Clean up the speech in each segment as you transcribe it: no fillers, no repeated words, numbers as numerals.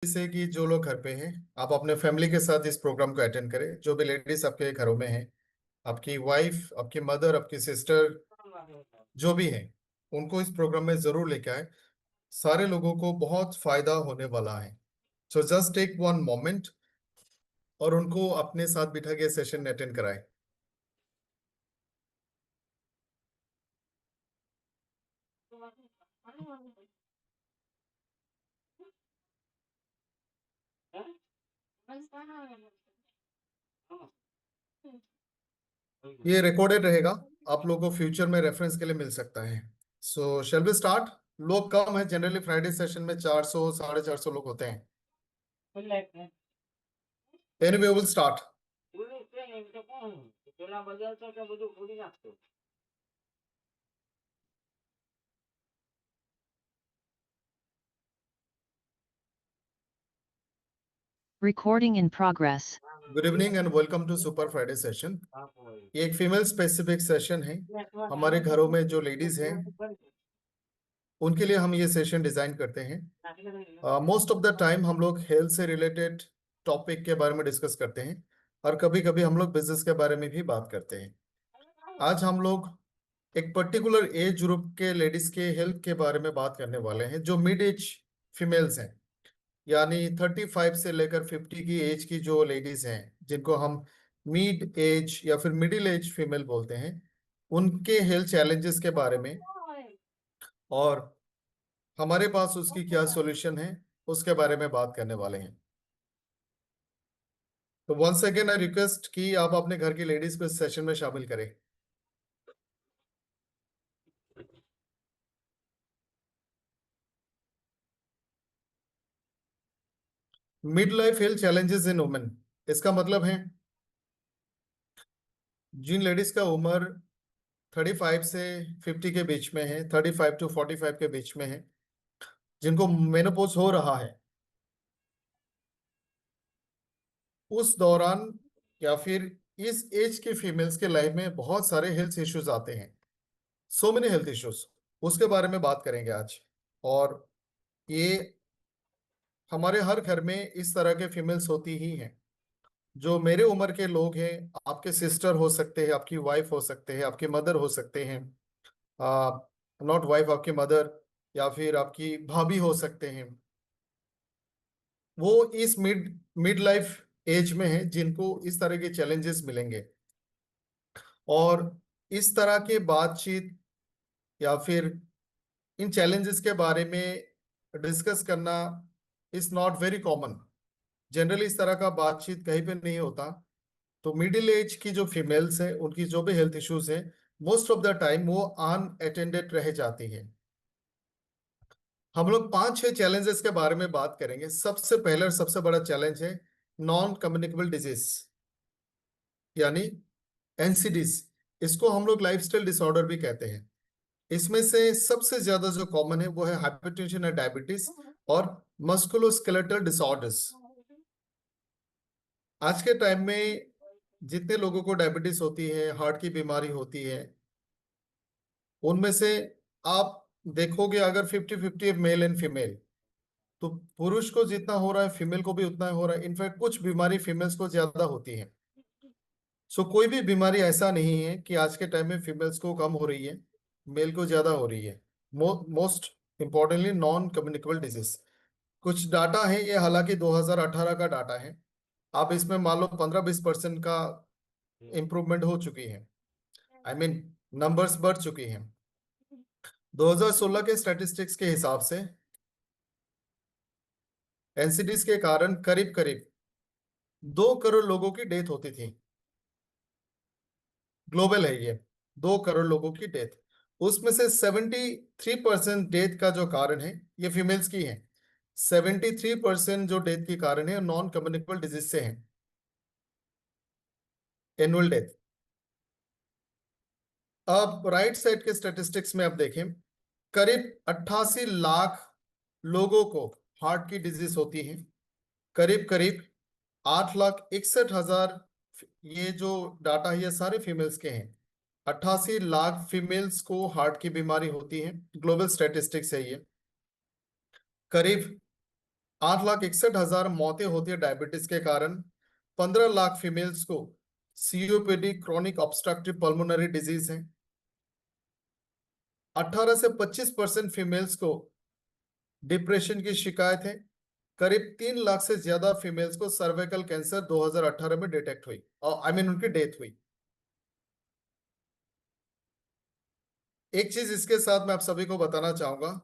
से कि जो लोग घर पे हैं, आप अपने फैमिली के साथ इस प्रोग्राम को अटेंड करें। जो भी लेडीज आपके घरों में हैं, आपकी वाइफ, आपकी मदर, आपकी सिस्टर, जो भी हैं, उनको इस प्रोग्राम में जरूर लेके आए। सारे लोगों को बहुत फायदा होने वाला है। So just take one moment और उनको अपने साथ बिठा के सेशन अटेंड कराएं। ये रिकॉर्डेड रहेगा, आप लोगों को फ्यूचर में रेफरेंस के लिए मिल सकता है। सो शैल वी स्टार्ट। लोग कम है, जनरली फ्राइडे सेशन में 400 450 लोग होते हैं। Anyway, will start. Recording in progress. Good evening and welcome to super Friday session. ये एक फीमेल स्पेसिफिक सेशन है। हमारे घरों में जो लेडीज हैं, उनके लिए हम ये सेशन डिजाइन करते हैं। मोस्ट ऑफ द टाइम हम लोग हेल्थ से रिलेटेड टॉपिक के बारे में डिस्कस करते हैं, और कभी कभी हम लोग बिजनेस के बारे में भी बात करते हैं। आज हम लोग एक पर्टिकुलर एज ग्रुप के लेडीज के हेल्थ के बारे में बात करने वाले हैं, जो मिड एज फीमेल्स हैं, यानी 35 से लेकर 50 की एज की जो लेडीज हैं, जिनको हम मिड एज या फिर मिडिल एज फीमेल बोलते हैं, उनके हेल्थ चैलेंजेस के बारे में और हमारे पास उसकी क्या सॉल्यूशन है, उसके बारे में बात करने वाले हैं। तो वंस अगेन आई रिक्वेस्ट कि आप अपने घर की लेडीज को इस सेशन में शामिल करें। Mid life health challenges in women, इसका मतलब है जिन लेडीज का उम्र 35 से 50 के बीच में है, 35 टू 45 के बीच में है, जिनको मेनोपॉज हो रहा है, उस दौरान या फिर इस एज के फीमेल्स के लाइफ में बहुत सारे हेल्थ इश्यूज आते हैं। सो मेनी हेल्थ इश्यूज, उसके बारे में बात करेंगे आज। और ये हमारे हर घर में इस तरह के फीमेल्स होती ही हैं। जो मेरे उम्र के लोग हैं, आपके सिस्टर हो सकते हैं, आपकी वाइफ हो सकते हैं, आपके मदर हो सकते हैं, नॉट वाइफ, आपकी मदर, या फिर आपकी भाभी हो सकते हैं। वो इस मिड मिड लाइफ एज में है, जिनको इस तरह के चैलेंजेस मिलेंगे। और इस तरह के बातचीत या फिर इन चैलेंजेस के बारे में डिस्कस करना is not very common. Generally इस तरह का बातचीत कहीं पे नहीं होता। तो मिडिल एज की जो फीमेल्स हैं, उनकी जो भी हेल्थ इश्यूज हैं, मोस्ट ऑफ द टाइम वो अनअटेंडेड रह जाती हैं। हम लोग 5-6 चैलेंजेस के बारे में बात करेंगे। सबसे पहले और सबसे बड़ा चैलेंज है नॉन कम्युनिकेबल डिजीज, यानी एनसीडीज। इसको हम लोग लाइफस्टाइल डिसऑर्डर भी कहते हैं। इसमें से सबसे ज्यादा जो कॉमन है वो है हाइपरटेंशन और डायबिटीज और मस्कुलोस्केलेटल डिसऑर्डर्स। आज के टाइम में जितने लोगों को डायबिटीज होती है, हार्ट की बीमारी होती है, उनमें से आप देखोगे अगर 50-50 मेल एंड फीमेल, तो पुरुष को जितना हो रहा है फीमेल को भी उतना हो रहा है। इनफैक्ट कुछ बीमारी फीमेल्स को ज्यादा होती है। सो कोई भी बीमारी ऐसा नहीं है कि आज के टाइम में फीमेल्स को कम हो रही है, मेल को ज्यादा हो रही है। Most importantly non communicable disease. कुछ डाटा है ये, हालांकि 2018 का डाटा है। आप इसमें मान लो 15-20% का इंप्रूवमेंट हो चुकी है। आई मीन नंबर्स बढ़ चुकी हैं। 2016 के स्टैटिस्टिक्स के हिसाब से एनसीडीज के कारण करीब करीब 2 करोड़ लोगों की डेथ होती थी। ग्लोबल है ये, 2 करोड़ लोगों की डेथ। उसमें से 73% डेथ का जो कारण है ये फीमेल्स की है। 73% जो डेथ की कारण है नॉन कम्युनिकेबल डिजीज से है, एनुअल डेथ। अब राइट साइड के स्टैटिस्टिक्स में आप देखें, करीब 88 लाख लोगों को हार्ट की डिजीज होती है। करीब करीब 8,61,000, ये जो डाटा है ये सारे फीमेल्स के हैं। 88 लाख फीमेल्स को हार्ट की बीमारी होती है, ग्लोबल स्टैटिस्टिक्स है ये। करीब 8,61,000 मौतें होती है डायबिटीज के कारण। 15 लाख फीमेल्स को COPD chronic obstructive pulmonary disease है। 18 से 25% फीमेल्स को डिप्रेशन की शिकायत है। करीब 3 लाख से ज्यादा फीमेल्स को सर्वाइकल कैंसर 2018 में डिटेक्ट हुई, और आई मीन उनकी डेथ हुई। एक चीज इसके साथ मैं आप सभी को बताना चाहूंगा,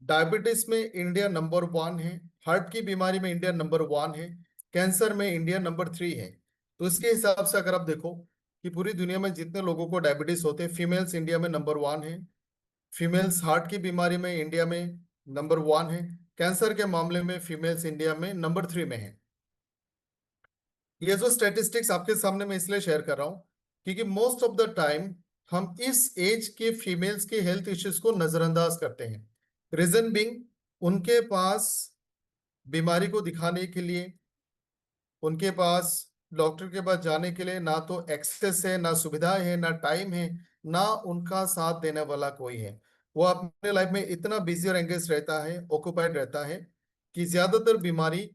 डायबिटीज में इंडिया नंबर 1 है, हार्ट की बीमारी में इंडिया नंबर 1 है, कैंसर में इंडिया नंबर 3 है। तो इसके हिसाब से अगर आप देखो कि पूरी दुनिया में जितने लोगों को डायबिटीज होते हैं, फीमेल्स इंडिया में नंबर 1 है। फीमेल्स हार्ट की बीमारी में इंडिया में नंबर 1 है। कैंसर के मामले में फीमेल्स इंडिया में नंबर 3 में है। ये जो स्टेटिस्टिक्स आपके सामने मैं इसलिए शेयर कर रहा हूं क्योंकि मोस्ट ऑफ द टाइम हम इस एज के फीमेल्स के हेल्थ इश्यूज को नजरअंदाज करते हैं। रीजन बिंग, उनके पास बीमारी को दिखाने के लिए, उनके पास डॉक्टर के पास जाने के लिए ना तो एक्सेस है, ना सुविधाएं है, ना टाइम है, ना उनका साथ देने वाला कोई है। वो अपने लाइफ में इतना बिजी और एंगेज रहता है, ऑक्युपाइड रहता है कि ज्यादातर बीमारी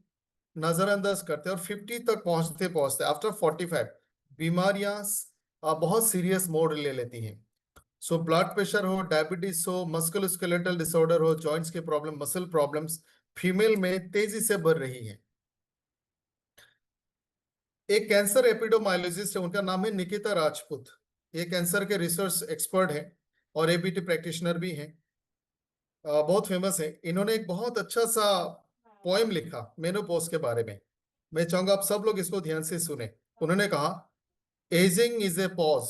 नजरअंदाज करते हैं, और 50 तक पहुंचते पहुंचते आफ्टर 45 बीमारियां बहुत सीरियस मोड ले लेती हैं। सो ब्लड प्रेशर हो, डायबिटीज हो, मस्कुलोस्केलेटल डिसऑर्डर हो, जॉइंट्स के प्रॉब्लम, मसल प्रॉब्लम्स फीमेल में तेजी से बढ़ रही है। एक कैंसर एपिडोमायोलॉजिस्ट है, उनका नाम है निकिता राजपूत। ये कैंसर के रिसर्च एक्सपर्ट है और एबीटी प्रैक्टिशनर भी हैं। बहुत फेमस है। इन्होंने एक बहुत अच्छा सा पोएम लिखा मेनोपॉज के बारे में। मैं चाहूंगा आप सब लोग इसको ध्यान से सुने। उन्होंने कहा, ageing is a pause,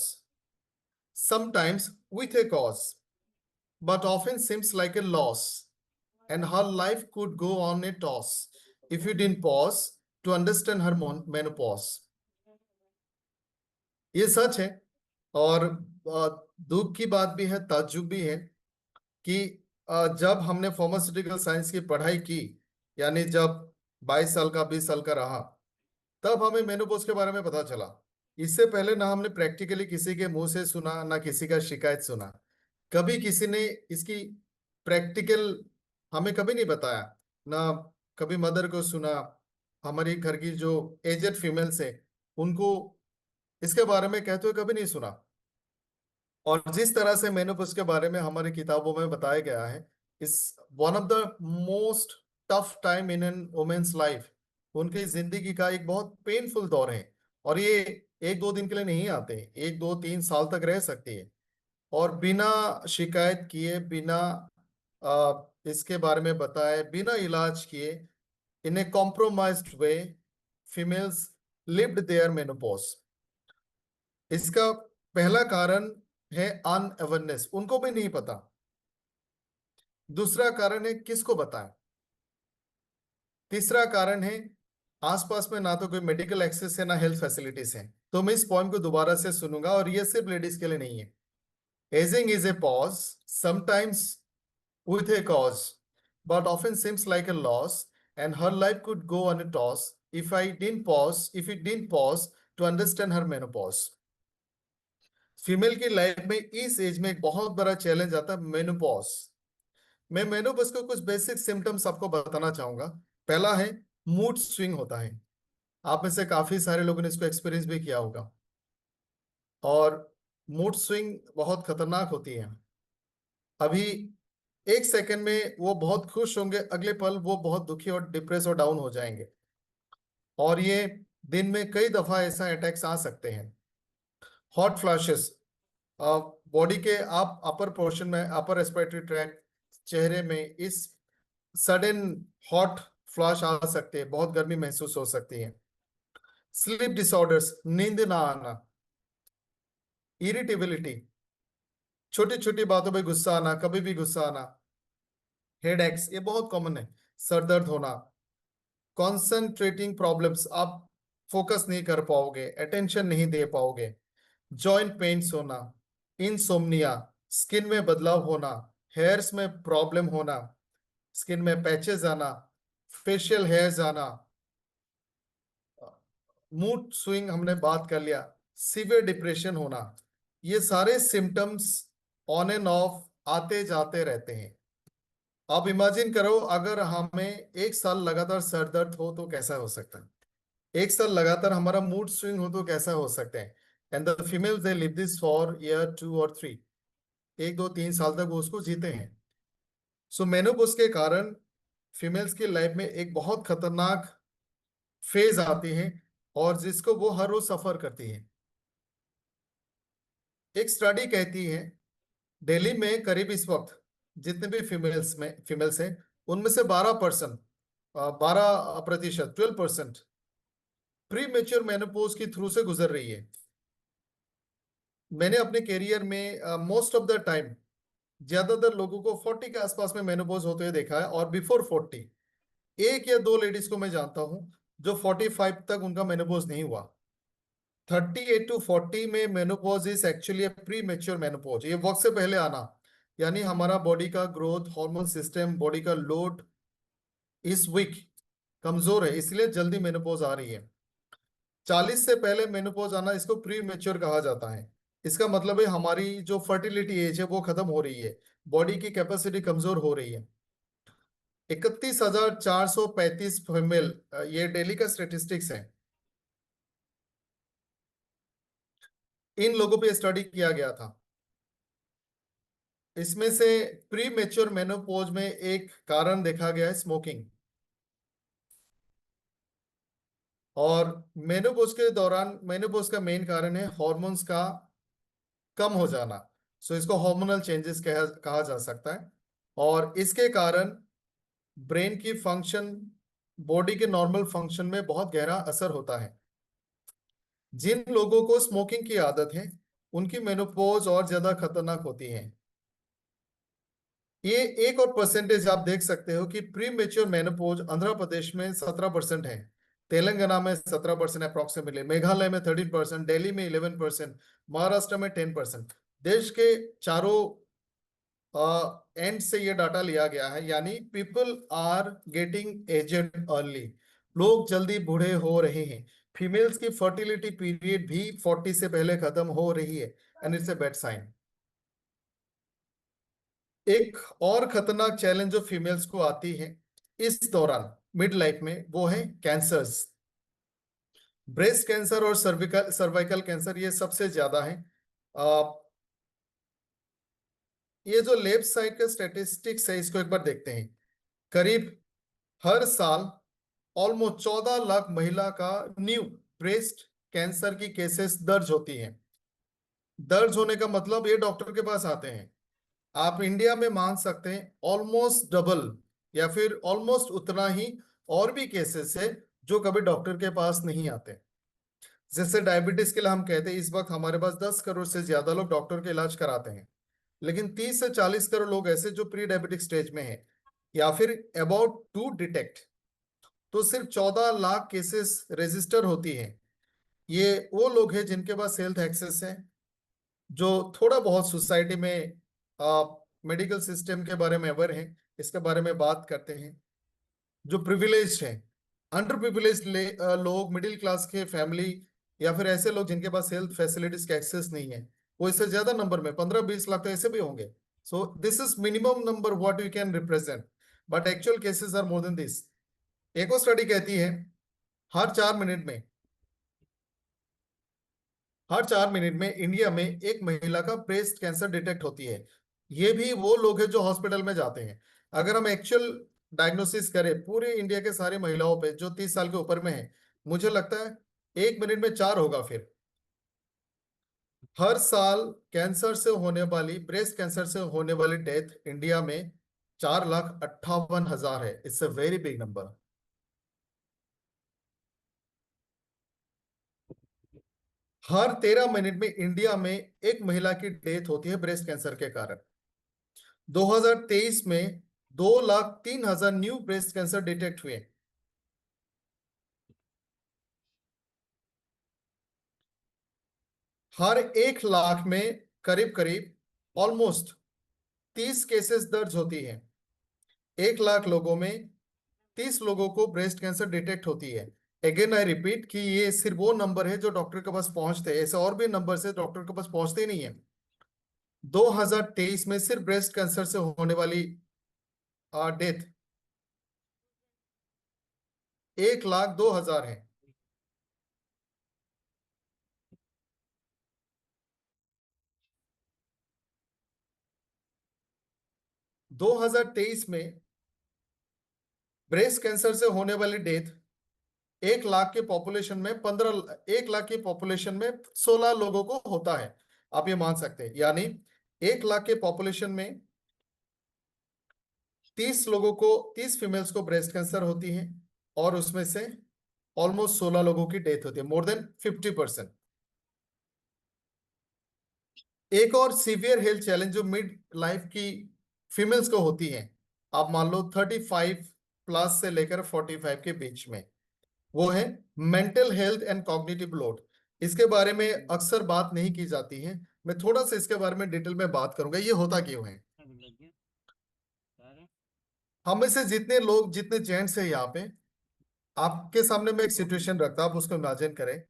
sometimes with A cause, but often seems like a loss, and her life could go on a toss if you didn't pause to understand her menopause. ये सच है, और दुख की बात भी है, ताज्जुब भी है कि जब हमने फार्मास्यूटिकल साइंस की पढ़ाई की, यानी जब 22 साल का 20 साल का रहा, तब हमें मेनोपॉज के बारे में पता चला। इससे पहले ना हमने प्रैक्टिकली किसी के मुंह से सुना, ना किसी का शिकायत सुना। कभी किसी ने इसकी प्रैक्टिकल हमें कभी नहीं बताया, ना कभी मदर को सुना। हमारी घर की जो एजेड फीमेल्स है, उनको इसके बारे में कहते हुए कभी नहीं सुना। और जिस तरह से मेनोपॉज के बारे में हमारी किताबों में बताया गया है, इस one of the most tough time in an women's life. उनकी जिंदगी का एक बहुत पेनफुल दौर है, और ये 1-2 दिन के लिए नहीं आते, 1-2-3 साल तक रह सकती है। और बिना शिकायत किए, बिना इसके बारे में बताए, बिना इलाज किए, in a compromised way females lived their menopause. इसका पहला कारण है अनअवेयरनेस, उनको भी नहीं पता। दूसरा कारण है किसको बताएं। तीसरा कारण है आसपास में ना तो कोई मेडिकल एक्सेस है, ना हेल्थ फैसिलिटीज है। तो मैं इस पॉइंट को दोबारा से सुनूंगा, और ये सिर्फ लेडीज के लिए नहीं है। Ageing is a pause, sometimes with a cause, but often seems like a loss, and her life could go on a toss if it didn't pause to understand her menopause. Female की life में इस as में एक बहुत बड़ा challenge आता है, menopause. मैं मेनोपॉज को कुछ बेसिक सिम्टम्स आपको बताना चाहूंगा। पहला है, मूड स्विंग होता है। आप में से काफी सारे लोगों ने इसको एक्सपीरियंस भी किया होगा। और मूड स्विंग बहुत खतरनाक होती है। अभी एक सेकंड में वो बहुत खुश होंगे, अगले पल वो बहुत दुखी और डिप्रेस और डाउन हो जाएंगे। और ये दिन में कई दफा ऐसा अटैक्स आ सकते हैं। हॉट फ्लैशेस, बॉडी के आप अपर पोर्शन में, अपर रेस्पिरेटरी ट्रैक्ट, चेहरे में इस सडन हॉट फ्लैश आ सकते हैं, बहुत गर्मी महसूस हो सकती है। स्लीप डिसऑर्डर्स, नींद ना आना। इरिटेबिलिटी, छोटी छोटी बातों पे गुस्सा आना, कभी भी गुस्सा आना। हेडेक्स, ये बहुत कॉमन है, सर दर्द होना। कॉन्सेंट्रेटिंग प्रॉब्लम्स, आप फोकस नहीं कर पाओगे, अटेंशन नहीं दे पाओगे। जॉइंट पेन्स होना। इंसोम्निया, स्किन में बदलाव होना, हेयर्स में प्रॉब्लम होना, स्किन में पैचेस आना, फेशियल हेयर्स आना। मूड स्विंग हमने बात कर लिया। सीवियर डिप्रेशन होना। ये सारे सिम्टम्स ऑन एंड ऑफ आते जाते रहते हैं। आप इमेजिन करो अगर हमें एक साल लगातार सर दर्द हो तो कैसा हो सकता है, एक साल लगातार हमारा मूड स्विंग हो तो कैसा हो सकता है। And the females they live this for year 2 और 3, 1 2 3 साल तक वो उसको जीते हैं। सो मेनोपॉज के कारण फीमेल्स की लाइफ में एक बहुत खतरनाक फेज आती है और जिसको वो हर रोज सफर करती है। एक स्टडी कहती है दिल्ली में करीब इस वक्त जितने भी फीमेल्स हैं उनमें से 12%, 12% 12% प्री मेच्योर मेनोपॉज की थ्रू से गुजर रही है। मैंने अपने करियर में मोस्ट ऑफ द टाइम ज्यादातर लोगों को 40 के आसपास में मेनोपॉज होते हुए देखा है, और बिफोर 40 एक या दो लेडीज को मैं जानता हूं जो 45 तक उनका मेनोपॉज नहीं हुआ। 38 to 40 में menopause is actually pre mature menopause, ये वक्त से पहले आना, यानी हमारा बॉडी का ग्रोथ हार्मोन सिस्टम, बॉडी का लोड इस वीक, कमजोर है, इसलिए जल्दी मेनोपॉज आ रही है। 40 से पहले मेनोपॉज आना इसको प्री मेच्योर कहा जाता है। इसका मतलब है हमारी जो फर्टिलिटी एज है वो खत्म हो रही है, बॉडी की कैपेसिटी कमजोर हो रही है। 31,435 फीमेल, ये डेली का स्टेटिस्टिक्स है, इन लोगों पे स्टडी किया गया था। इसमें से प्री मेच्योर मेनोपॉज में एक कारण देखा गया है स्मोकिंग, और मेनोपॉज के दौरान मेनोपॉज का मेन कारण है हार्मोन्स का कम हो जाना। सो इसको हार्मोनल चेंजेस कहा जा सकता है, और इसके कारण ब्रेन की फंक्शन, बॉडी के नॉर्मल फंक्शन में बहुत गहरा असर होता है। जिन लोगों को स्मोकिंग की आदत है उनकी मेनोपॉज और ज्यादा खतरनाक होती है। ये एक और परसेंटेज आप देख सकते हो कि pre mature menopause Andhra Pradesh में 17% है, तेलंगाना में 17% अप्रोक्सीमेटली, मेघालय में 13%, दिल्ली में 11%, महाराष्ट्र में 10%। देश के चारों एंड से ये डाटा लिया गया है, यानी people are getting aged early, लोग जल्दी बूढ़े हो रहे हैं। फीमेल्स की फर्टिलिटी पीरियड भी 40 से पहले खत्म हो रही है, and it's a bad sign. एक और खतरनाक चैलेंज जो फीमेल्स को आती है इस दौरान मिड लाइफ में वो है कैंसर्स। ब्रेस्ट कैंसर और सर्विकल सर्वाइकल कैंसर ये सबसे ज्यादा है। आ, ये जो लेफ्ट साइड का स्टेटिस्टिक्स है इसको एक बार देखते हैं। करीब हर साल ऑलमोस्ट 14 लाख महिला का न्यू ब्रेस्ट कैंसर की केसेस दर्ज होती हैं। दर्ज होने का मतलब ये डॉक्टर के पास आते हैं। आप इंडिया में मान सकते हैं ऑलमोस्ट डबल या फिर ऑलमोस्ट उतना ही और भी केसेस है जो कभी डॉक्टर के पास नहीं आते। जैसे डायबिटीज के लिए हम कहते हैं इस वक्त हमारे पास 10 करोड़ से ज्यादा लोग डॉक्टर के इलाज कराते हैं, लेकिन 30 से 40 करोड़ लोग ऐसे जो प्री डायबिटिक स्टेज में है या फिर अबाउट टू डिटेक्ट। तो सिर्फ 14 लाख केसेस रजिस्टर होती है। ये वो लोग हैं जिनके पास हेल्थ एक्सेस है, जो थोड़ा बहुत सोसाइटी में मेडिकल सिस्टम के बारे में अवेयर हैं, इसके बारे में बात करते हैं, जो प्रिविलेज हैं। अंडर प्रिविलेज लोग, मिडिल क्लास के फैमिली या फिर ऐसे लोग जिनके पास हेल्थ फैसिलिटीज का एक्सेस नहीं है, वो इससे ज्यादा नंबर में 15-20 लाख तो ऐसे भी होंगे। So this is minimum number what you can represent, but actual cases are more than this. एक और स्टडी कहती है हर 4 मिनट में हर 4 मिनट में इंडिया में एक महिला का ब्रेस्ट कैंसर डिटेक्ट होती है। ये भी वो लोग हैं जो हॉस्पिटल में जाते हैं। अगर हम एक्चुअल डायग्नोसिस करें पूरे इंडिया के सारे महिलाओं पे जो 30 साल के ऊपर में है, मुझे लगता है 1 मिनट में 4 होगा। फिर हर साल कैंसर से होने वाली, ब्रेस्ट कैंसर से होने वाली डेथ इंडिया में 4,58,000 है। It's a very big number. Her 13 minute में इंडिया में एक महिला की डेथ होती है ब्रेस्ट कैंसर के कारण। 2023 में 2,03,000 न्यू ब्रेस्ट कैंसर डिटेक्ट हुए। हर 1 लाख में करीब करीब ऑलमोस्ट 30 केसेस दर्ज होती है। 1 लाख लोगों में 30 लोगों को ब्रेस्ट कैंसर डिटेक्ट होती है। अगेन आई रिपीट कि ये सिर्फ वो नंबर है जो डॉक्टर के पास पहुंचते हैं, ऐसे और भी नंबर से डॉक्टर के पास पहुंचते ही नहीं है। 2023 में सिर्फ ब्रेस्ट कैंसर से होने वाली डेथ 1,02,000 है। 2023 में ब्रेस्ट कैंसर से होने वाली डेथ 1 लाख के पॉपुलेशन में 1 लाख की पॉपुलेशन में 16 लोगों को होता है। आप ये मान सकते हैं, यानी 1 लाख के पॉपुलेशन में 30 फीमेल्स को ब्रेस्ट कैंसर होती है और उसमें से ऑलमोस्ट 16 लोगों की डेथ होती है, मोर देन 50%। एक और सीवियर हेल्थ चैलेंज जो मिड लाइफ की फीमेल्स को होती है, आप मान लो 35 प्लस से लेकर 45 के बीच में, वो है mental health and cognitive load. इसके बारे में अक्सर बात नहीं की जाती है, मैं थोड़ा सा इसके बारे में डिटेल में बात करूंगा, ये होता क्यों है। हम में से जितने लोग, जितने जेंट्स है यहाँ पे, आपके सामने मैं एक सिचुएशन रखता हूं, आप उसको इमेजिन करें।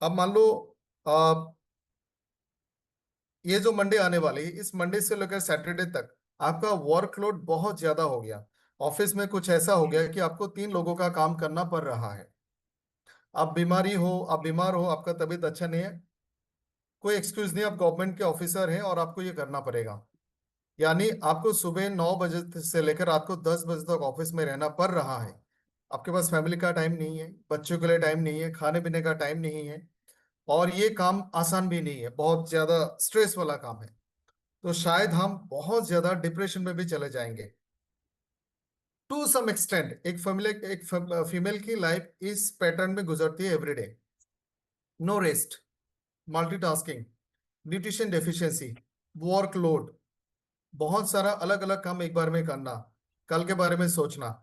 अब मान लो ये जो मंडे आने वाली है, इस मंडे से लेकर सैटरडे तक आपका वर्कलोड बहुत ज्यादा हो गया। ऑफिस में कुछ ऐसा हो गया कि आपको 3 लोगों का काम करना पड़ रहा है। आप बीमार हो, आपका तबीयत अच्छा नहीं है, कोई एक्सक्यूज नहीं, आप गवर्नमेंट के ऑफिसर हैं और आपको ये करना पड़ेगा। यानी आपको सुबह 9 बजे से लेकर रात को 10 बजे तक ऑफिस में रहना पड़ रहा है। आपके पास फैमिली का टाइम नहीं है, बच्चों के लिए टाइम नहीं है, खाने पीने का टाइम नहीं है, और ये काम आसान भी नहीं है, बहुत ज्यादा स्ट्रेस वाला काम है। तो शायद हम बहुत ज्यादा डिप्रेशन में भी चले जाएंगे। टू सम एक्सटेंट एक फीमेल की लाइफ इस पैटर्न में गुजरती है everyday. No rest, multitasking, nutrition deficiency, workload, बहुत सारा अलग अलग काम एक बार में करना, कल के बारे में सोचना।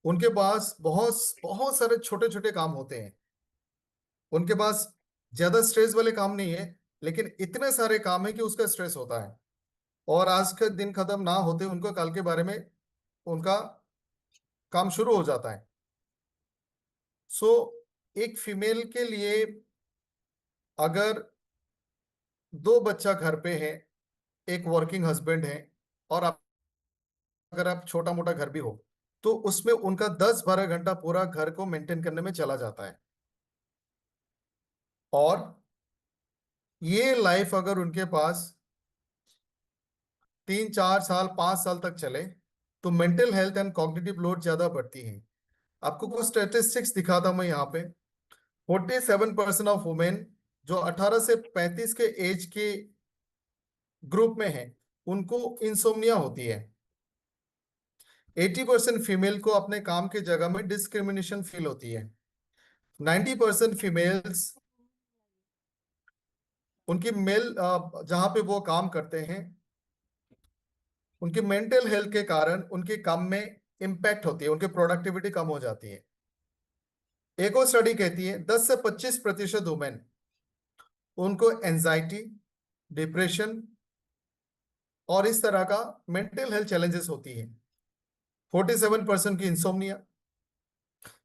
उनके पास बहुत बहुत सारे छोटे छोटे काम होते हैं। उनके पास ज्यादा स्ट्रेस वाले काम नहीं है, लेकिन इतने सारे काम है कि उसका स्ट्रेस होता है, और आज का दिन खत्म ना होते उनको कल के बारे में उनका काम शुरू हो जाता है। सो एक फीमेल के लिए अगर 2 बच्चा घर पे है, एक वर्किंग हस्बैंड है, और अगर आप छोटा मोटा घर भी हो, तो उसमें उनका 10-12 घंटा पूरा घर को मेंटेन करने में चला जाता है। और ये लाइफ अगर उनके पास 3-4 साल 5 साल तक चले, तो mental health and cognitive load ज्यादा बढ़ती है। आपको कुछ स्टेटिस्टिक्स दिखाता हूं मैं यहाँ पे। 47% ऑफ वुमेन जो 18 से 35 के एज के ग्रुप में है, उनको इंसोम्निया होती है। 80% फीमेल को अपने काम के जगह में डिस्क्रिमिनेशन फील होती है। 90% फीमेल्स, उनकी मेल जहां पे वो काम करते हैं, उनकी मेंटल हेल्थ के कारण उनके काम में इम्पैक्ट होती है, उनकी प्रोडक्टिविटी कम हो जाती है। एक और स्टडी कहती है 10 से 25% वुमेन, उनको एंजाइटी, डिप्रेशन और इस तरह का मेंटल हेल्थ चैलेंजेस होती है। 47% की इंसोम्निया,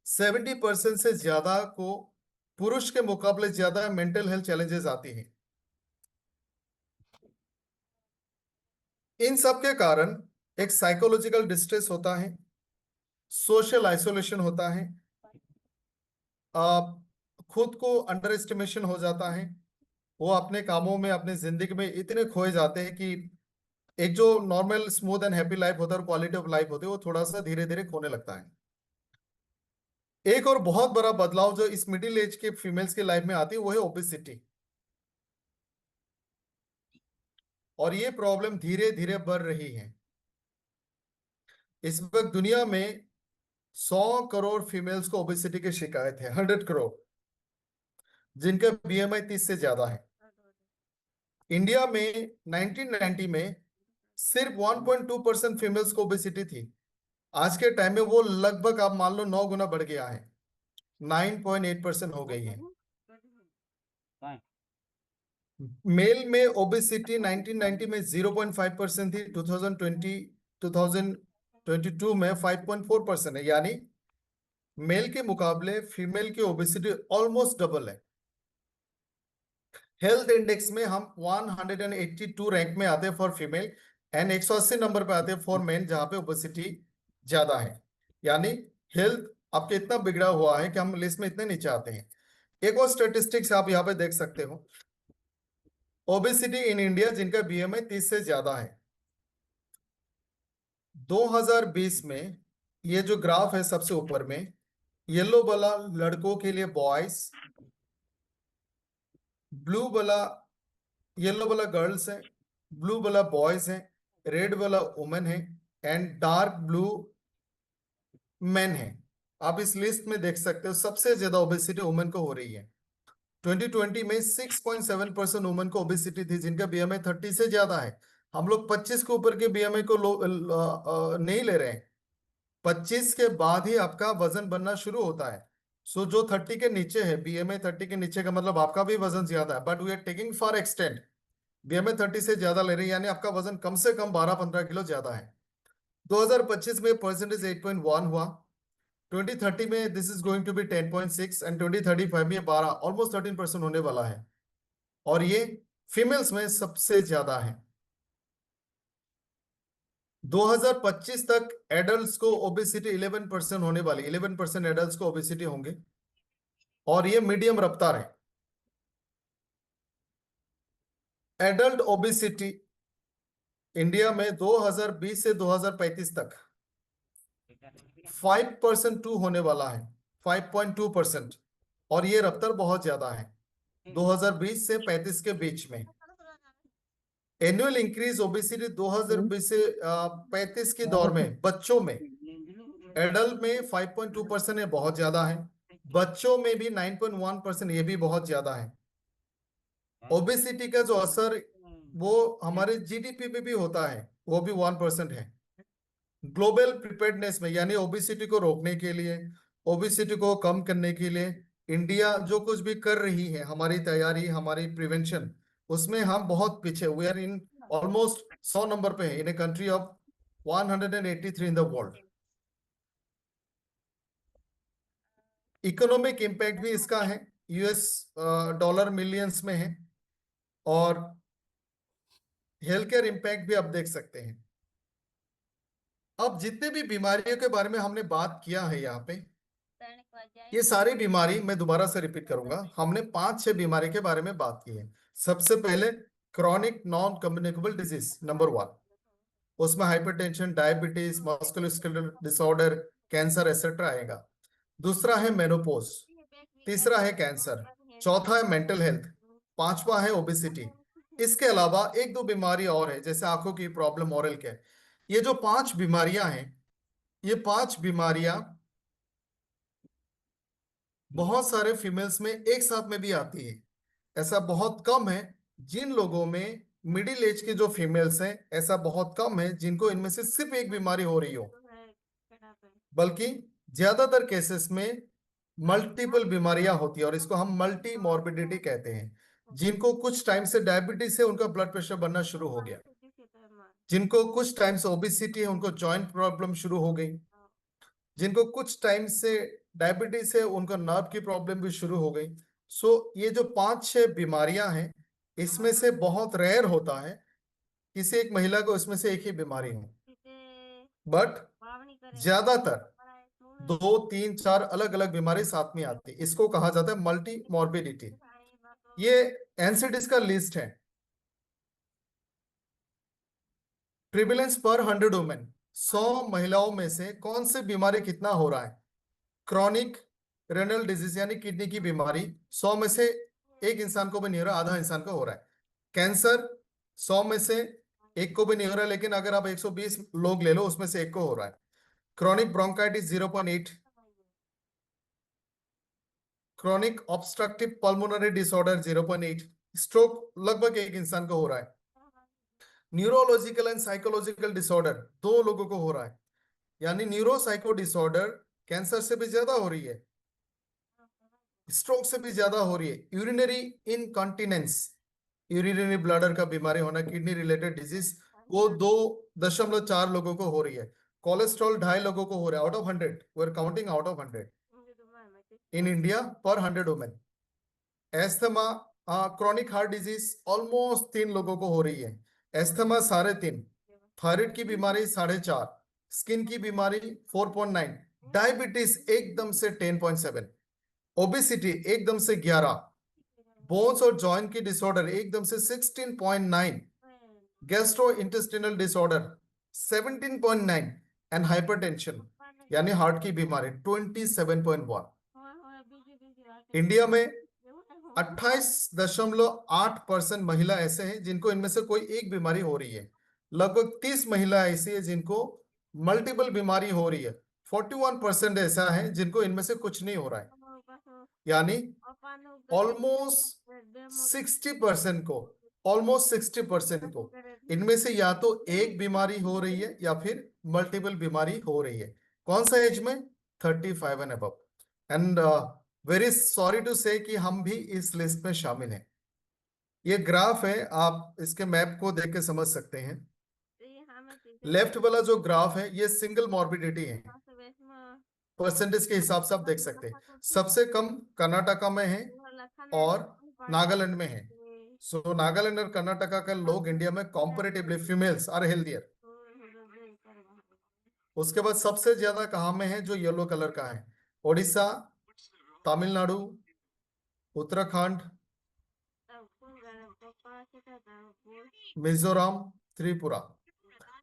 70% से ज्यादा को पुरुष के मुकाबले ज्यादा मेंटल हेल्थ चैलेंजेस आती हैं। इन सब के कारण एक साइकोलॉजिकल डिस्ट्रेस होता है, सोशल आइसोलेशन होता है, आप खुद को अंडर एस्टिमेशन हो जाता है। वो अपने कामों में, अपने जिंदगी में इतने खोए जाते हैं कि एक जो normal smooth and happy life होता है और क्वालिटी ऑफ लाइफ होती है, वो थोड़ा सा धीरे धीरे खोने लगता है। एक और बहुत बड़ा बदलाव जो इस मिडिल एज के फीमेल्स की लाइफ में आती है, वो है ओबेसिटी। और ये प्रॉब्लम धीरे धीरे बढ़ रही है। इस वक्त दुनिया में 100 करोड़ फीमेल्स को ओबेसिटी की शिकायत है, 100 करोड़, जिनका बीएमआई 30 से ज्यादा है। इंडिया में 1990 में सिर्फ 1.2% फीमेल्स को ओबेसिटी थी। आज के टाइम में वो लगभग आप मान लो 9 गुना बढ़ गया है, 9.8% हो गई है। मेल में ओबेसिटी 1990 में 0.5% थी, 2022 में 5.4% है। यानी मेल के मुकाबले फीमेल की ओबेसिटी ऑलमोस्ट डबल है। हेल्थ इंडेक्स में हम 182 रैंक में आते हैं फॉर फीमेल, एंड 180 नंबर पे आते हैं फॉर मेन, जहां पे ओबेसिटी ज्यादा है। यानी हेल्थ आपके इतना बिगड़ा हुआ है कि हम लिस्ट में इतने नीचे आते हैं। एक और स्टेटिस्टिक्स आप यहाँ पे देख सकते हो, ओबेसिटी इन इंडिया जिनका बीएमआई 30 से ज्यादा है। 2020 में ये जो ग्राफ है सबसे ऊपर में, येलो वाला लड़कों के लिए बॉयज, ब्लू वाला येलो वाला गर्ल्स है, ब्लू वाला बॉयज है, रेड वाला वुमेन है, एंड डार्क ब्लू मेन है। आप इस लिस्ट में देख सकते हो सबसे ज्यादा ओबेसिटी वुमेन को हो रही है। 2020 में 6.7% वुमेन को ओबेसिटी थी जिनका बीएमआई 30 से ज्यादा है। हम लोग 25 के ऊपर के बीएमआई को नहीं ले रहे हैं। 25 के बाद ही आपका वजन बनना शुरू होता है। सो जो 30 के नीचे है, बीएमआई 30 के नीचे का मतलब आपका भी वजन ज्यादा है, but we are taking for extend BMI 30 से ज्यादा ले रहे हैं, यानी आपका वजन कम से कम 12-15 किलो ज्यादा है। 2025 में परसेंटेज 8.1 हुआ, 2030 में this is going to be 10.6 and 2035 में 12, ऑलमोस्ट 13% होने वाला है। और ये फीमेल्स में सबसे ज्यादा है। 2025 तक एडल्ट्स को ओबेसिटी 11% होने वाली, 11% एडल्ट्स को ओबेसिटी होंगे, और ये मीडियम रफ्तार है। एडल्ट ओबेसिटी इंडिया में 2020 से 2035 तक 5% टू होने वाला है, 5.2%। और ये रफ्तार बहुत ज्यादा है 2020 से 35 के बीच में। एनुअल इंक्रीज ओबेसिटी 2020 से 35 के दौर में बच्चों में, एडल्ट में 5.2% है, बहुत ज्यादा है। बच्चों में भी 9.1%, ये भी बहुत ज्यादा है। ओबेसिटी का जो असर वो हमारे जीडीपी पे भी होता है, वो भी 1% है। ग्लोबल प्रिपेयर्डनेस में, यानी ओबेसिटी को रोकने के लिए, ओबेसिटी को कम करने के लिए इंडिया जो कुछ भी कर रही है, हमारी तैयारी, हमारी प्रिवेंशन, उसमें हम बहुत पीछे, we are in almost 100 number पे है in a country of 183 in the world. Economic impact भी इसका है, यूएस डॉलर मिलियंस में है। और हेल्थ केयर इम्पैक्ट भी आप देख सकते हैं। अब जितने भी बीमारियों के बारे में हमने बात किया है यहाँ पे, ये सारी बीमारी मैं दोबारा से रिपीट करूंगा, हमने 5-6 बीमारी के बारे में बात की है। सबसे पहले chronic non communicable disease number 1, उसमें hypertension, diabetes, musculoskeletal disorder, cancer etcetera आएगा। दूसरा है मेनोपोज, तीसरा है कैंसर, चौथा है मेंटल हेल्थ, पांचवा है ओबेसिटी। इसके अलावा एक दो बीमारी और है, जैसे आंखों की प्रॉब्लम, ओरल केयर। ये जो 5 बीमारियां हैं, ये 5 बीमारियां बहुत सारे फीमेल्स में एक साथ में भी आती है। ऐसा बहुत कम है जिन लोगों में, मिडिल एज के जो फीमेल्स हैं, ऐसा बहुत कम है जिनको इनमें से सिर्फ एक बीमारी हो रही हो, बल्कि ज्यादातर केसेस में मल्टीपल बीमारियां होती है, और इसको हम मल्टी मॉर्बिडिटी कहते हैं। जिनको कुछ टाइम से डायबिटीज है, उनका ब्लड प्रेशर बढ़ना शुरू हो गया। जिनको कुछ टाइम से ओबेसिटी है, उनको जॉइंट प्रॉब्लम शुरू हो गई। जिनको कुछ टाइम से डायबिटीज है, उनको नर्व की प्रॉब्लम भी शुरू हो गई। सो ये जो 5-6 बीमारियां हैं, इसमें से बहुत रेयर होता है किसी एक महिला को इसमें से एक ही बीमारी हो, बट ज्यादातर 2-3-4 अलग अलग बीमारी साथ में आती है। इसको कहा जाता है मल्टी मॉर्बिडिटी। ये एनसीडीज का लिस्ट है। प्रिविलेंस पर 100 वुमेन, 100 महिलाओं में से कौन सी बीमारी कितना हो रहा है? क्रॉनिक रेनल डिजीज यानी किडनी की बीमारी 100 में से एक इंसान को भी नहीं हो रहा, आधा इंसान को हो रहा है। कैंसर 100 में से एक को भी नहीं हो रहा, लेकिन अगर आप 120 लोग ले लो, उसमें से एक को हो रहा है। Chronic bronchitis 0.8, chronic obstructive pulmonary disorder 0.8, stroke लगभग एक इंसान को हो रहा है। न्यूरोलॉजिकल एंड साइकोलॉजिकल डिसऑर्डर 2 लोगों को हो रहा है, यानी न्यूरोसाइको डिसऑर्डर कैंसर से भी ज्यादा हो रही है, स्ट्रोक से भी ज्यादा हो रही है। यूरिनरी इनकॉन्टिनेंस, यूरिनरी ब्लैडर का बीमारी होना, किडनी रिलेटेड डिजीज, वो 2.4 लोगों को हो रही है। कोलेस्ट्रॉल 2.5 लोगों को हो रहा है out of 100, we are counting out of 100 in India पर 100 women. Asthma, chronic heart disease almost 3 लोगों को हो रही है, एस्थमा 3.5, थायराइड की बीमारी 4.5, स्किन की बीमारी 4.9, डायबिटीज एकदम से 10.7, ओबेसिटी एकदम से 11, बोन्स और जॉइंट की डिसऑर्डर एकदम से 16.9, gastro intestinal disorder 17.9 and hypertension यानी हार्ट की बीमारी 27.1। इंडिया में 28.8% महिला ऐसे हैं जिनको इनमें से कोई एक बीमारी हो रही है। लगभग 30 महिला ऐसी है जिनको मल्टीपल बीमारी हो रही है। 41% ऐसा है जिनको इनमें से कुछ नहीं हो रहा है। यानी ऑलमोस्ट 60% को इनमें से या तो एक बीमारी हो रही है या फिर मल्टीपल बीमारी हो रही है। कौन सा एज में? 35 and above. And very sorry to say कि हम भी इस लिस्ट में शामिल हैं। ये ग्राफ है, आप इसके मैप को देख के समझ सकते हैं। लेफ्ट वाला जो ग्राफ है ये सिंगल मॉर्बिडिटी है, परसेंटेज के हिसाब से आप देख सकते हैं। सबसे कम कर्नाटका में है और नागालैंड में है। सो नागालैंड और कर्नाटका के लोग इंडिया में कंपैरेटिवली फीमेल्स आर हेल्दियर। उसके बाद सबसे ज्यादा कहाँ में है? जो येलो कलर का है, ओडिशा, तमिलनाडु, उत्तराखंड, मिजोरम, त्रिपुरा।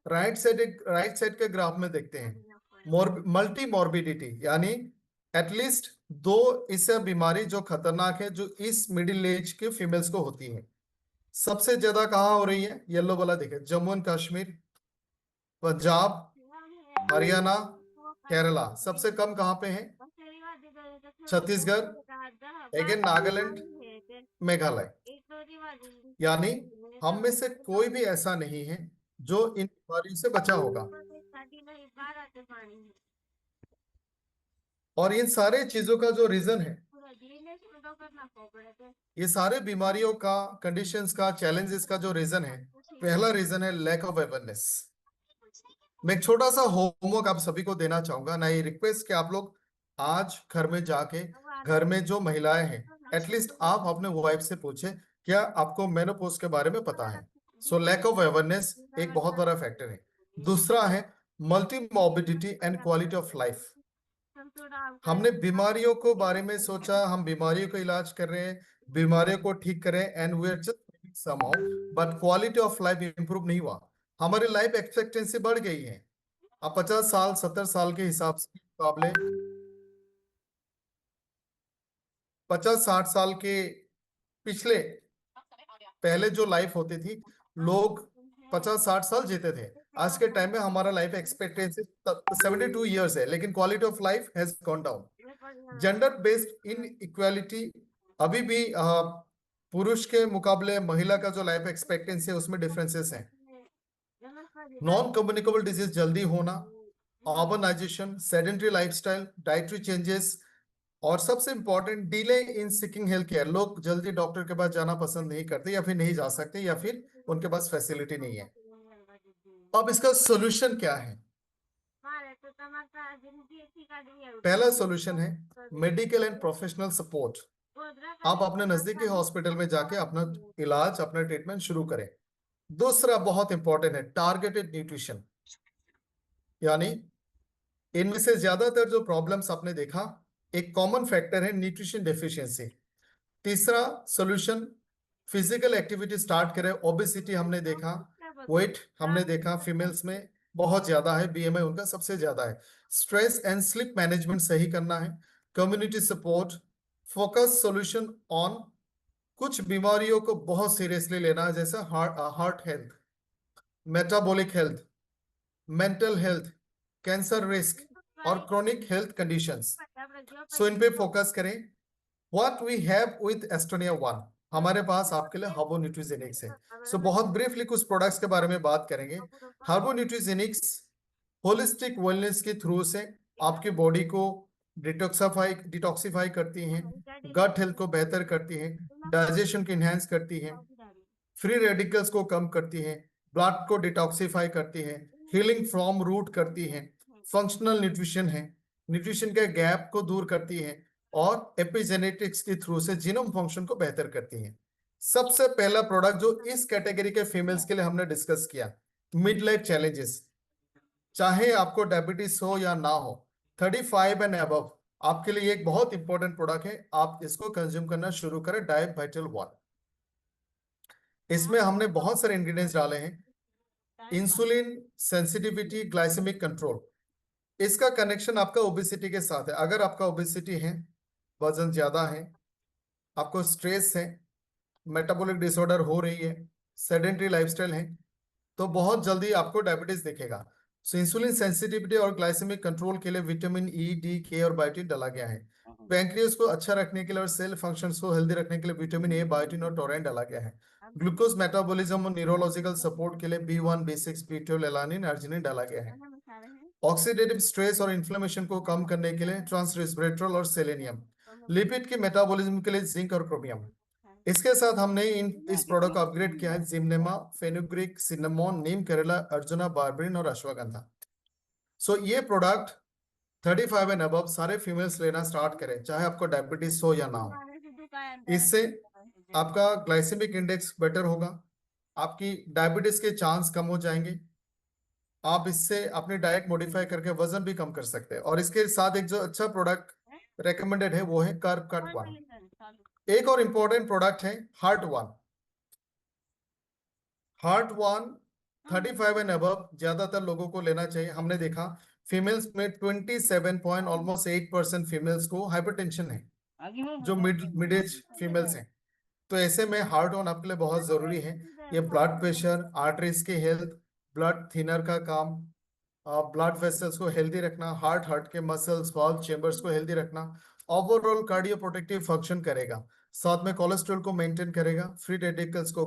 राइट साइड के ग्राफ में देखते हैं मल्टी मॉर्बिडिटी, यानी एटलीस्ट 2 इससे बीमारी जो खतरनाक है जो इस मिडिल एज के फीमेल्स को होती है। सबसे ज्यादा कहाँ हो रही है? येलो वाला देखे, जम्मू एंड कश्मीर, पंजाब, हरियाणा, केरला। सबसे कम कहाँ पे है? छत्तीसगढ़, अगेन नागालैंड, मेघालय। यानी हम में से कोई भी ऐसा नहीं है जो इन बीमारियों से बचा होगा। और इन सारे चीजों का जो रीजन है, ये सारे बीमारियों का, कंडीशंस का, चैलेंजेस का जो रीजन है, पहला रीजन है लैक ऑफ अवेयरनेस। मैं एक छोटा सा होमवर्क आप सभी को देना चाहूंगा ना, ये रिक्वेस्ट कि आप लोग आज घर में जाके, घर में जो महिलाएं हैं, एटलीस्ट आप अपने वाइफ से पूछे क्या आपको मेनोपॉज के बारे में पता है। सो लैक ऑफ अवेयरनेस एक बहुत बड़ा फैक्टर है। दूसरा है multi morbidity and quality of life. हमने बीमारियों को बारे में सोचा, हम बीमारियों का इलाज कर रहे हैं, बीमारियों को ठीक करें, and we are just somehow, but quality of life improve नहीं हुआ। हमारी लाइफ एक्सपेक्टेंसी बढ़ गई है। अब 50 साल 70 साल के हिसाब से मुकाबले 50-60 साल के पिछले पहले जो लाइफ होती थी, लोग 50-60 साल जीते थे। आज के टाइम में हमारा लाइफ एक्सपेक्टेंसी 72 ईयर्स है, लेकिन quality of life has gone down. Gender based in equality अभी भी पुरुष के मुकाबले महिला का जो लाइफ एक्सपेक्टेंसी है उसमें डिफरेंसेस हैं। नॉन कम्युनिकेबल डिजीज जल्दी होना, urbanisation, sedentary lifestyle, dietary changes, और सबसे important delay in seeking health care. लोग जल्दी डॉक्टर के पास जाना पसंद नहीं करते, या फिर नहीं जा सकते, या फिर उनके पास फैसिलिटी नहीं है। अब इसका सोल्यूशन क्या है? पहला सोल्यूशन है मेडिकल एंड प्रोफेशनल सपोर्ट। आप अपने नजदीकी हॉस्पिटल में जाके अपना इलाज, अपना ट्रीटमेंट शुरू करें। दूसरा बहुत इंपॉर्टेंट है टारगेटेड न्यूट्रिशन, यानी इनमें से ज्यादातर जो प्रॉब्लम्स आपने देखा, एक कॉमन फैक्टर है न्यूट्रिशन डेफिशिएंसी। तीसरा सॉल्यूशन फिजिकल एक्टिविटी स्टार्ट करें। ओबेसिटी हमने देखा, वेट हमने देखा फीमेल्स में बहुत ज्यादा है, बीएमआई उनका सबसे ज्यादा है। स्ट्रेस एंड स्लीप मैनेजमेंट सही करना है, community support, focus solution on कुछ बीमारियों को बहुत सीरियसली लेना है, जैसे heart health, metabolic health, mental health, cancer risk और क्रोनिक हेल्थ कंडीशंस। सो इन पे फोकस करें। What we have with Estonia 1, हमारे पास आपके लिए हर्बो न्यूट्रीजेनिक्स है। सो बहुत ब्रीफली कुछ प्रोडक्ट्स के बारे में बात करेंगे। हर्बो न्यूट्रीजेनिक्स होलिस्टिक वेलनेस के थ्रू से आपकी बॉडी को डिटॉक्सिफाई करती हैं, गट हेल्थ को बेहतर करती हैं, डाइजेशन को इनहेंस करती हैं, फ्री रेडिकल्स को कम करती हैं, ब्लड को डिटॉक्सिफाई करती हैं, हीलिंग फ्रॉम रूट करती हैं, फंक्शनल न्यूट्रिशन है, न्यूट्रिशन के गैप को दूर करती है, और एपिजेनेटिक्स के थ्रू से जीनोम फंक्शन को बेहतर करती है। सबसे पहला प्रोडक्ट जो इस कैटेगरी के फीमेल्स के लिए हमने डिस्कस किया, मिड लाइफ चैलेंजेस, चाहे आपको डायबिटीज हो या ना हो, 35 एंड अबव आपके लिए एक बहुत इंपॉर्टेंट प्रोडक्ट है। आप इसको कंज्यूम करना शुरू करें, डाइट वाइटल वन। इसमें हमने बहुत सारे इंग्रेडिएंट्स डाले हैं। इंसुलिन सेंसिटिविटी, ग्लाइसेमिक कंट्रोल, इसका कनेक्शन आपका ओबेसिटी के साथ है। अगर आपका ओबेसिटी है, वजन ज्यादा है, आपको स्ट्रेस है, मेटाबॉलिक डिसऑर्डर हो रही है, सेडेंटरी लाइफस्टाइल है, तो बहुत जल्दी आपको डायबिटीज दिखेगा। सो इंसुलिन सेंसिटिविटी और ग्लाइसेमिक कंट्रोल के लिए विटामिन ई, डी, के और बायोटिन डाला गया है। पैंक्रियास को अच्छा रखने के लिए और सेल फंक्शंस को हेल्दी रखने के लिए विटामिन ए, बायोटिन और टोरेंट डाला गया है। ग्लूकोज मेटाबॉलिज्म और न्यूरोलॉजिकल सपोर्ट के लिए B1, B6, B12, alanine, arginine डाला गया है। ऑक्सीडेटिव स्ट्रेस और इन्फ्लेमेशन को कम करने के लिए ट्रांस रेस्वेट्रॉल और सेलेनियम। लिपिड के मेटाबॉलिज्म के लिए जिंक और क्रोमियम। इसके साथ हमने इस प्रोडक्ट को अपग्रेड किया है जिम्नेमा, फेनुग्रीक, सिनेमोन, नीम केरला, अर्जुना, बार्बरिन और अश्वगंधा। सो ये प्रोडक्ट 35 एंड अबव सारे फीमेल्स लेना स्टार्ट करें, चाहे आपको डायबिटीज हो या ना हो। इससे आपका ग्लाइसेमिक इंडेक्स बेटर होगा, आपकी डायबिटीज के चांस कम हो जाएंगे। आप इससे अपनी डाइट मॉडिफाई करके वजन भी कम कर सकते हैं। और इसके साथ एक जो अच्छा प्रोडक्ट रेकमेंडेड है वो है कर्ब कट वन। एक और इंपॉर्टेंट प्रोडक्ट है heart one. Heart one 35 and above ज्यादातर लोगों को लेना चाहिए। हमने देखा फीमेल्स में 27.8% फीमेल्स को हाइपरटेंशन है, जो मिड एज फीमेल्स हैं। तो ऐसे में हार्ट वन आपके लिए बहुत जरूरी है। ये ब्लड प्रेशर, आर्टरीज की हेल्थ, ब्लड थिनर का काम, ब्लड वेसल्स को हेल्दी रखना, हार्ट के मसल्स, वाल्व, चेंबर्स को हेल्दी रखना, ओवरऑल कार्डियो प्रोटेक्टिव फंक्शन करेगा। साथ में कोलेस्ट्रॉल को मेंटेन करेगा, फ्री रेडिकल्स को